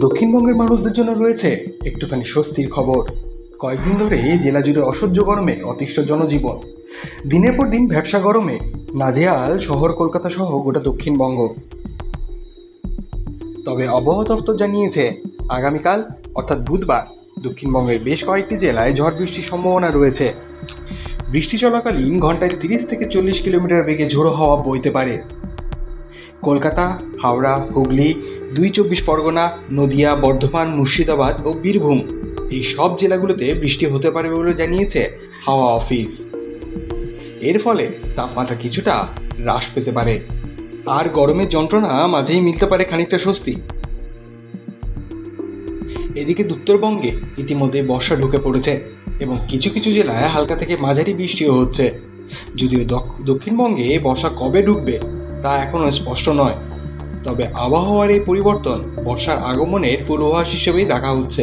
দক্ষিণবঙ্গের মানুষদের জন্য রয়েছে একটুখানি স্বস্তির খবর। কয়েকদিন ধরে জেলা জুড়ে অসহ্য গরমে অতিষ্ঠ জনজীবন। দিনের পর দিন ভ্যাপসা গরমে নাজেহাল শহর কলকাতা সহ গোটা দক্ষিণবঙ্গ। তবে আবহাওয়া দফতর জানিয়েছে আগামীকাল অর্থাৎ বুধবার দক্ষিণবঙ্গের বেশ কয়েকটি জেলায় ঝড় বৃষ্টির সম্ভাবনা রয়েছে। বৃষ্টি চলাকালীন ঘন্টায় 30 থেকে 40 কিলোমিটার বেগে ঝোড়ো হাওয়া বইতে পারে। কলকাতা, হাওড়া, হুগলি, 2 চব্বিশ পরগনা, নদিয়া, বর্ধমান, মুর্শিদাবাদ ও বীরভূম এই সব জেলাগুলোতে বৃষ্টি হতে পারে বলে জানিয়েছে হাওয়া অফিস। এর ফলে তাপমাত্রা কিছুটা হ্রাস পেতে পারে, আর গরমের যন্ত্রণা মাঝেই মিলতে পারে খানিকটা স্বস্তি। এদিকে উত্তরবঙ্গে ইতিমধ্যে বর্ষা ঢুকে পড়েছে এবং কিছু কিছু জেলায় হালকা থেকে মাঝারি বৃষ্টিও হচ্ছে। যদিও দক্ষিণবঙ্গে বর্ষা কবে ঢুকবে তা এখনও স্পষ্ট নয়, তবে আবহাওয়ার এই পরিবর্তন বর্ষার আগমনের পূর্বাভাস হিসেবেই দেখা হচ্ছে।